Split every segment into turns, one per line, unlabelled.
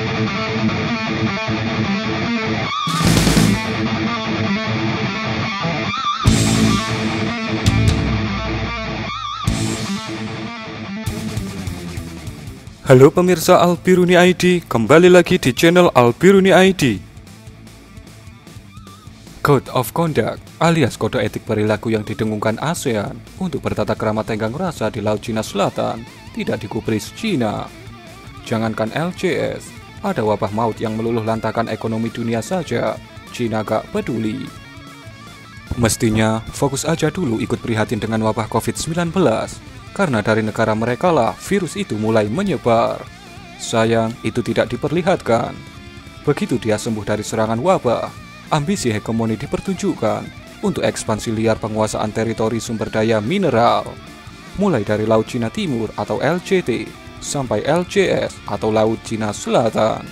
Halo pemirsa Albiruni ID, kembali lagi di channel Albiruni ID. Code of Conduct alias kode etik perilaku yang didengungkan ASEAN untuk bertata krama tenggang rasa di Laut Cina Selatan tidak digubris Cina. Jangankan LCS, ada wabah maut yang meluluh lantakan ekonomi dunia saja, Cina gak peduli. Mestinya fokus aja dulu ikut prihatin dengan wabah COVID-19, karena dari negara mereka lah virus itu mulai menyebar. Sayang, itu tidak diperlihatkan. Begitu dia sembuh dari serangan wabah, ambisi hegemoni dipertunjukkan untuk ekspansi liar penguasaan teritori sumber daya mineral. Mulai dari Laut Cina Timur atau LCT, sampai LCS atau Laut Cina Selatan.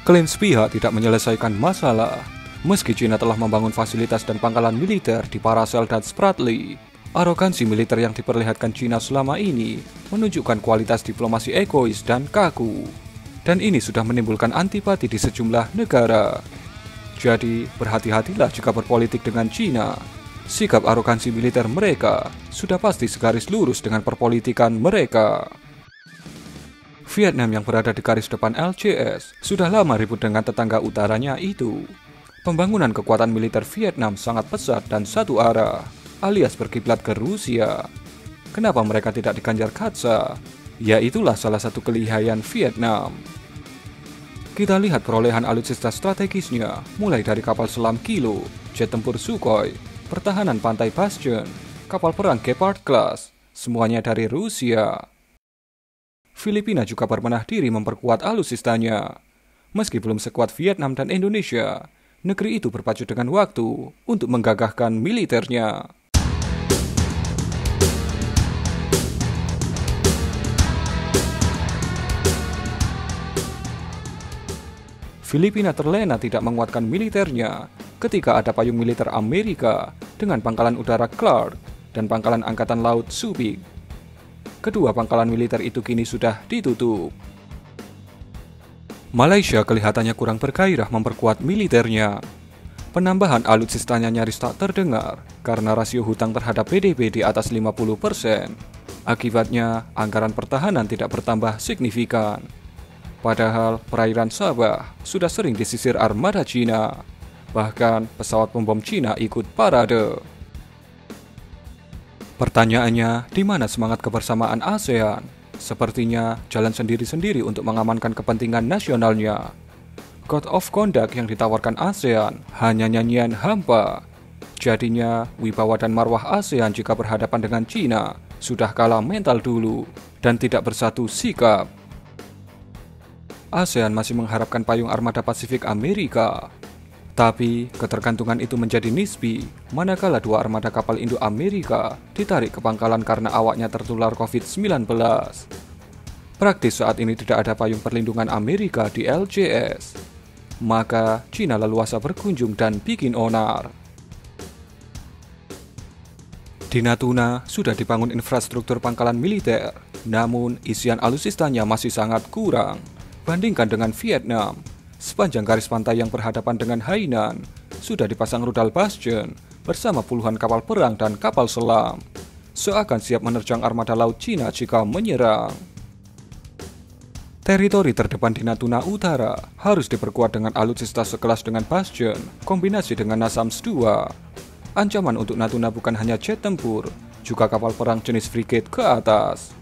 Klaim sepihak tidak menyelesaikan masalah. Meski Cina telah membangun fasilitas dan pangkalan militer di Paracel dan Spratly, arogansi militer yang diperlihatkan Cina selama ini menunjukkan kualitas diplomasi egois dan kaku. Dan ini sudah menimbulkan antipati di sejumlah negara. Jadi, berhati-hatilah jika berpolitik dengan Cina. Sikap arogansi militer mereka sudah pasti segaris lurus dengan perpolitikan mereka. Vietnam yang berada di garis depan LCS sudah lama ribut dengan tetangga utaranya itu. Pembangunan kekuatan militer Vietnam sangat pesat dan satu arah, alias berkiblat ke Rusia. Kenapa mereka tidak diganjar kaca? Ya itulah salah satu kelihayan Vietnam. Kita lihat perolehan alutsista strategisnya, mulai dari kapal selam Kilo, jet tempur Sukhoi, pertahanan pantai Bastion, kapal perang Gepard Class, semuanya dari Rusia. Filipina juga berbenah diri memperkuat alutsistanya. Meski belum sekuat Vietnam dan Indonesia, negeri itu berpacu dengan waktu untuk menggagahkan militernya. Filipina terlena tidak menguatkan militernya ketika ada payung militer Amerika dengan pangkalan udara Clark dan pangkalan angkatan laut Subic. Kedua pangkalan militer itu kini sudah ditutup. Malaysia kelihatannya kurang bergairah memperkuat militernya. Penambahan alutsistanya nyaris tak terdengar karena rasio hutang terhadap PDB di atas 50%. Akibatnya, anggaran pertahanan tidak bertambah signifikan. Padahal perairan Sabah sudah sering disisir armada Cina. Bahkan pesawat pembom Cina ikut parade. Pertanyaannya, di mana semangat kebersamaan ASEAN? Sepertinya jalan sendiri-sendiri untuk mengamankan kepentingan nasionalnya. Code of Conduct yang ditawarkan ASEAN hanya nyanyian hampa. Jadinya, wibawa dan marwah ASEAN jika berhadapan dengan Cina sudah kalah mental dulu dan tidak bersatu sikap. ASEAN masih mengharapkan payung armada Pasifik Amerika. Tapi, ketergantungan itu menjadi nisbi, manakala dua armada kapal Indo-Amerika ditarik ke pangkalan karena awaknya tertular COVID-19. Praktis saat ini tidak ada payung perlindungan Amerika di LCS. Maka, Cina leluasa berkunjung dan bikin onar. Di Natuna sudah dibangun infrastruktur pangkalan militer, namun isian alutsistanya masih sangat kurang. Bandingkan dengan Vietnam, sepanjang garis pantai yang berhadapan dengan Hainan, sudah dipasang rudal Bastion bersama puluhan kapal perang dan kapal selam, seakan siap menerjang armada laut Cina jika menyerang. Teritori terdepan di Natuna Utara harus diperkuat dengan alutsista sekelas dengan Bastion, kombinasi dengan NASAMS II. Ancaman untuk Natuna bukan hanya jet tempur, juga kapal perang jenis frigate ke atas.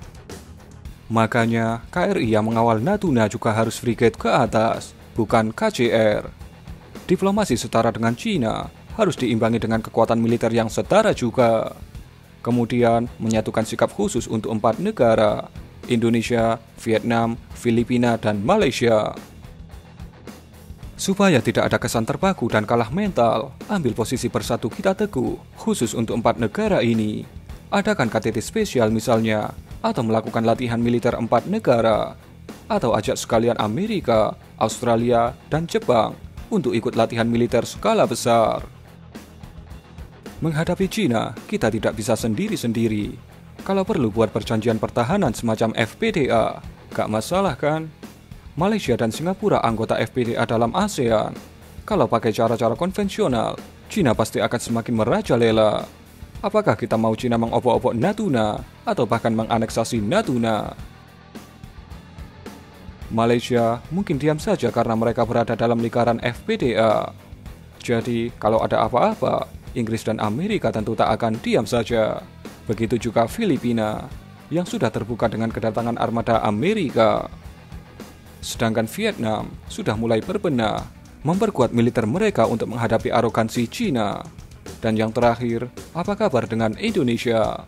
Makanya, KRI yang mengawal Natuna juga harus frigate ke atas, bukan KCR. Diplomasi setara dengan Cina harus diimbangi dengan kekuatan militer yang setara juga. Kemudian, menyatukan sikap khusus untuk 4 negara, Indonesia, Vietnam, Filipina, dan Malaysia. Supaya tidak ada kesan terpaku dan kalah mental, ambil posisi bersatu kita teguh, khusus untuk 4 negara ini. Adakan KTT spesial misalnya, atau melakukan latihan militer 4 negara, atau ajak sekalian Amerika, Australia, dan Jepang untuk ikut latihan militer skala besar. Menghadapi Cina, kita tidak bisa sendiri-sendiri. Kalau perlu buat perjanjian pertahanan semacam FPDA, gak masalah kan? Malaysia dan Singapura anggota FPDA dalam ASEAN. Kalau pakai cara-cara konvensional, Cina pasti akan semakin merajalela. Apakah kita mau Cina mengobok-obok Natuna atau bahkan menganeksasi Natuna? Malaysia mungkin diam saja karena mereka berada dalam lingkaran FPDA. Jadi, kalau ada apa-apa, Inggris dan Amerika tentu tak akan diam saja. Begitu juga Filipina, yang sudah terbuka dengan kedatangan armada Amerika. Sedangkan Vietnam sudah mulai berbenah, memperkuat militer mereka untuk menghadapi arogansi Cina. Dan yang terakhir, apa kabar dengan Indonesia?